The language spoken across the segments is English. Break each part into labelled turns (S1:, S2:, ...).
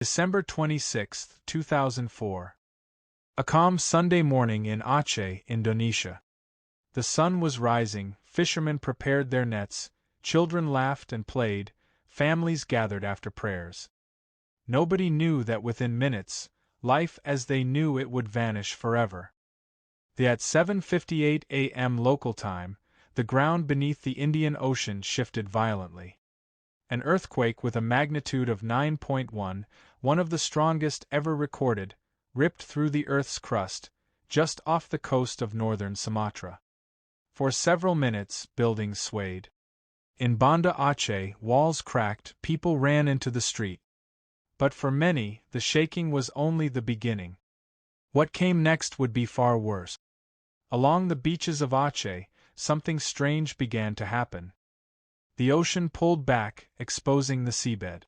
S1: December 26, 2004. A calm Sunday morning in Aceh, Indonesia. The sun was rising, fishermen prepared their nets, children laughed and played, families gathered after prayers. Nobody knew that within minutes, life as they knew it would vanish forever. At 7:58 a.m. local time, the ground beneath the Indian Ocean shifted violently. An earthquake with a magnitude of 9.1, one of the strongest ever recorded, ripped through the Earth's crust, just off the coast of northern Sumatra. For several minutes, buildings swayed. In Banda Aceh, walls cracked, people ran into the street. But for many, the shaking was only the beginning. What came next would be far worse. Along the beaches of Aceh, something strange began to happen. The ocean pulled back, exposing the seabed.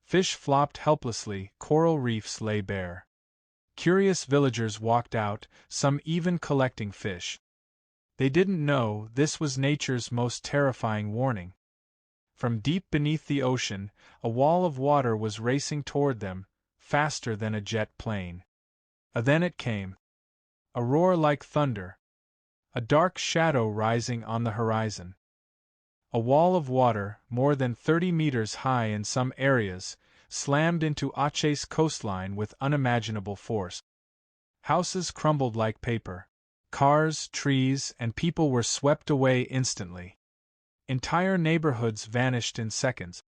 S1: Fish flopped helplessly, coral reefs lay bare. Curious villagers walked out, some even collecting fish. They didn't know this was nature's most terrifying warning. From deep beneath the ocean, a wall of water was racing toward them, faster than a jet plane. Then it came. A roar like thunder. A dark shadow rising on the horizon. A wall of water, more than 30 meters high in some areas, slammed into Aceh's coastline with unimaginable force. Houses crumbled like paper. Cars, trees, and people were swept away instantly. Entire neighborhoods vanished in seconds.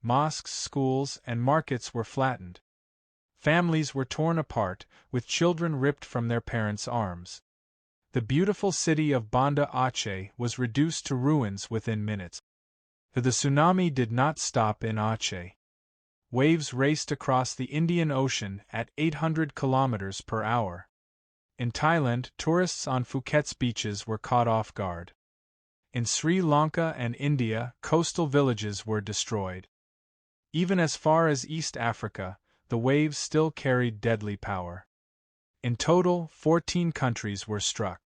S1: Mosques, schools, and markets were flattened. Families were torn apart, with children ripped from their parents' arms. The beautiful city of Banda Aceh was reduced to ruins within minutes. The tsunami did not stop in Aceh. Waves raced across the Indian Ocean at 800 kilometers per hour. In Thailand, tourists on Phuket's beaches were caught off guard. In Sri Lanka and India, coastal villages were destroyed. Even as far as East Africa, the waves still carried deadly power. In total, 14 countries were struck.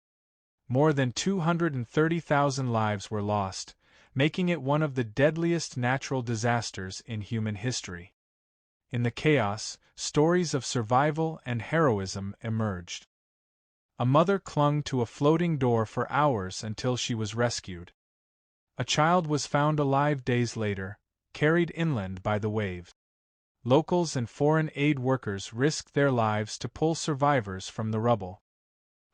S1: More than 230,000 lives were lost, making it one of the deadliest natural disasters in human history. In the chaos, stories of survival and heroism emerged. A mother clung to a floating door for hours until she was rescued. A child was found alive days later, carried inland by the waves. Locals and foreign aid workers risked their lives to pull survivors from the rubble.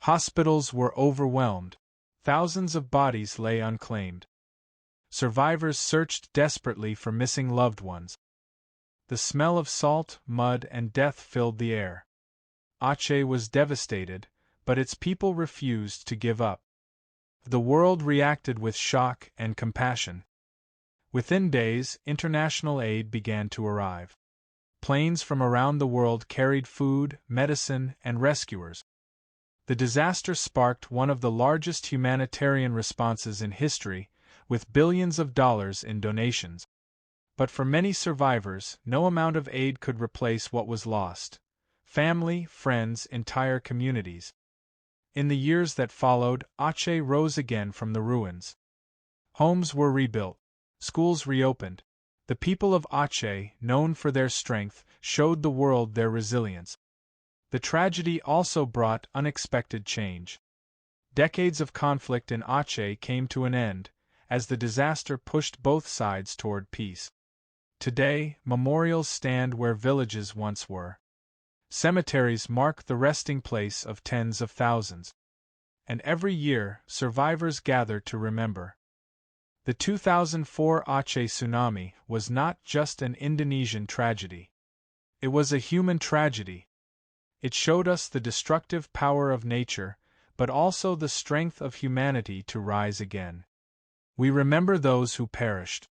S1: Hospitals were overwhelmed. Thousands of bodies lay unclaimed. Survivors searched desperately for missing loved ones. The smell of salt, mud, and death filled the air. Aceh was devastated, but its people refused to give up. The world reacted with shock and compassion. Within days, international aid began to arrive. Planes from around the world carried food, medicine, and rescuers. The disaster sparked one of the largest humanitarian responses in history, with billions of dollars in donations. But for many survivors, no amount of aid could replace what was lost: family, friends, entire communities. In the years that followed, Aceh rose again from the ruins. Homes were rebuilt. Schools reopened. The people of Aceh, known for their strength, showed the world their resilience. The tragedy also brought unexpected change. Decades of conflict in Aceh came to an end, as the disaster pushed both sides toward peace. Today, memorials stand where villages once were. Cemeteries mark the resting place of tens of thousands. And every year, survivors gather to remember. The 2004 Aceh tsunami was not just an Indonesian tragedy. It was a human tragedy. It showed us the destructive power of nature, but also the strength of humanity to rise again. We remember those who perished.